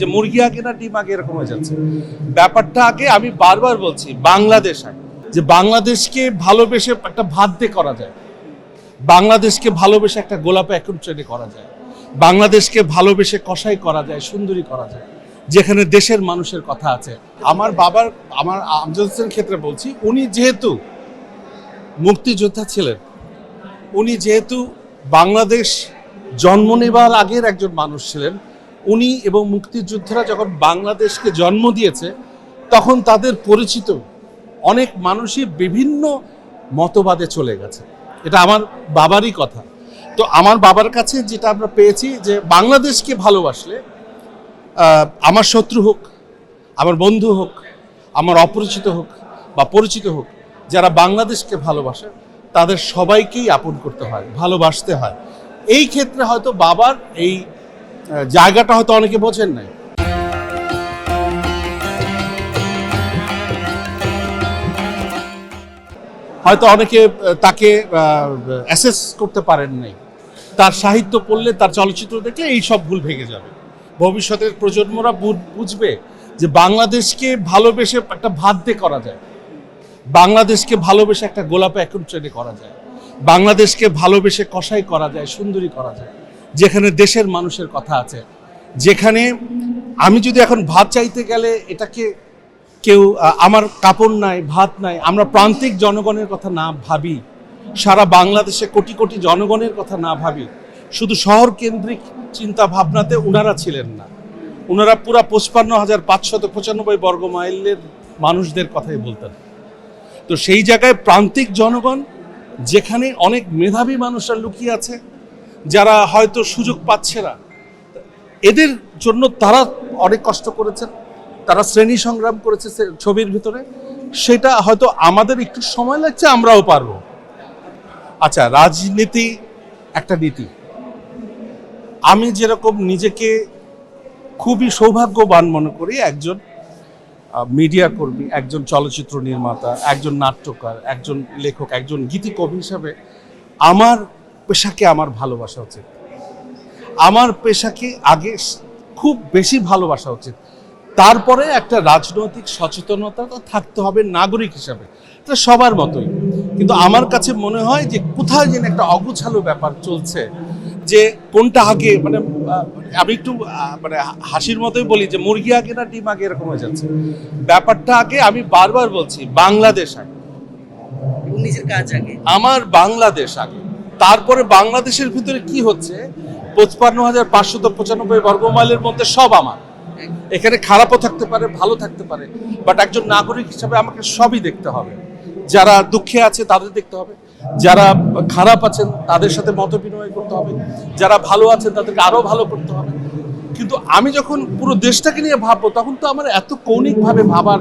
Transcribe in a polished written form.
যে মুরগি আগে না ডিম আগে এরকম হয়ে যাচ্ছে। ব্যাপারটা আগে আমি বারবার বলছি বাংলাদেশ আগে, যে বাংলাদেশকে ভালোবেসে একটা ভাত দিয়ে করা যায়, বাংলাদেশকে ভালোবেসে একটা গোলাপে এখন ট্রেনে করা যায়, বাংলাদেশকে ভালোবেসে কষাই করা যায়, সুন্দরী করা যায়, যেখানে দেশের মানুষের কথা আছে। আমার বাবার, আমার আমজাদ হোসেনের ক্ষেত্রে বলছি, উনি যেহেতু মুক্তিযোদ্ধা ছিলেন, উনি যেহেতু বাংলাদেশ জন্ম নেবার আগের একজন মানুষ ছিলেন, উনি এবং মুক্তিযোদ্ধারা যখন বাংলাদেশকে জন্ম দিয়েছে তখন তাদের পরিচিত অনেক মানুষই বিভিন্ন মতবাদে চলে গেছে। এটা আমার বাবারই কথা। তো আমার বাবার কাছে যেটা আমরা পেয়েছি যে বাংলাদেশকে ভালোবাসলে আমার শত্রু হোক, আমার বন্ধু হোক, আমার অপরিচিত হোক বা পরিচিত হোক, যারা বাংলাদেশকে ভালোবাসে তাদের সবাইকেই আপন করতে হয়, ভালোবাসতে হয়। এই ক্ষেত্রে হয়তো বাবার এই জায়গাটা হয়তো অনেকে বোঝেন নাই। হয়তো অনেকে তাকে অ্যাসেস করতে পারেন নাই। তার সাহিত্য পড়লে, তার চলচ্চিত্র দেখলে এই সব ভুল ভেঙে যাবে। ভবিষ্যতের প্রজন্মরা বুঝবে যে বাংলাদেশকে ভালোবেসে একটা ভাত দিয়ে করা যায়, বাংলাদেশকে ভালোবেসে একটা গোলাপে এখন ট্রেনে করা যায়, বাংলাদেশকে ভালোবেসে কষাই করা যায়, সুন্দরী করা যায়, যেখানে দেশের মানুষের কথা আছে। যেখানে আমি যদি এখন ভাত চাইতে গেলে এটাকে কেউ, আমার কাপড় নাই, ভাত নাই, আমরা প্রান্তিক জনগণের কথা না ভাবি, সারা বাংলাদেশে কোটি কোটি জনগণের কথা না ভাবি, শুধু শহর কেন্দ্রিক চিন্তা ভাবনাতে উনারা ছিলেন না। উনারা পুরা ৫৫,৫৯৫ বর্গ মাইলের মানুষদের কথাই বলতেন। তো সেই জায়গায় প্রান্তিক জনগণ, যেখানে অনেক মেধাবী মানুষরা লুকিয়ে আছে, যারা হয়তো সুযোগ পাচ্ছে না, এদের জন্য তারা অনেক কষ্ট করেছেন, তারা শ্রেণী সংগ্রাম করেছে ছবির ভিতরে। সেটা হয়তো আমাদের একটু সময় লাগছে, আমরাও পারবো। আচ্ছা, রাজনীতি একটা নীতি। আমি যেরকম নিজেকে খুবই সৌভাগ্যবান মনে করি একজন মিডিয়া কর্মী, একজন চলচ্চিত্র নির্মাতা, একজন নাট্যকার, একজন লেখক, একজন গীতিকবি হিসাবে আমার পেশাকে আমার ভালোবাসা উচিত। আমার পেশাকে আগে খুব বেশি ভালোবাসা উচিত। তারপরে একটা রাজনৈতিক সচেতনতা তো থাকতে হবে নাগরিক হিসাবে, এটা সবার মতোই। কিন্তু আমার কাছে মনে হয় যে কোথায় যেন একটা অগোছালো ব্যাপার চলছে, যে কোনটা আগে, মানে আমি একটু মানে হাসির মতোই বলি যে মুরগি আগে না ডিম আগে এরকম হয়ে যাচ্ছে। ব্যাপারটা আগে আমি বারবার বলছি বাংলাদেশ আগে, নিজের কাজ আগে, আমার বাংলাদেশ আগে। তারপরে বাংলাদেশের ভিতরে কি হচ্ছে, ৫৫,৫৯৫ বর্গ মাইলের মধ্যে সব আমার। এখানে খারাপও থাকতে পারে, ভালো থাকতে পারে, বাট একজন নাগরিক হিসাবে আমাকে সবই দেখতে হবে। যারা দুঃখে আছে তাদের দেখতে হবে, যারা খারাপ আছেন তাদের সাথে মত বিনিময় করতে হবে, যারা ভালো আছেন তাদেরকে আরো ভালো করতে হবে। কিন্তু আমি যখন পুরো দেশটাকে নিয়ে ভাববো তখন তো আমার এত কৌণিকভাবে ভাবার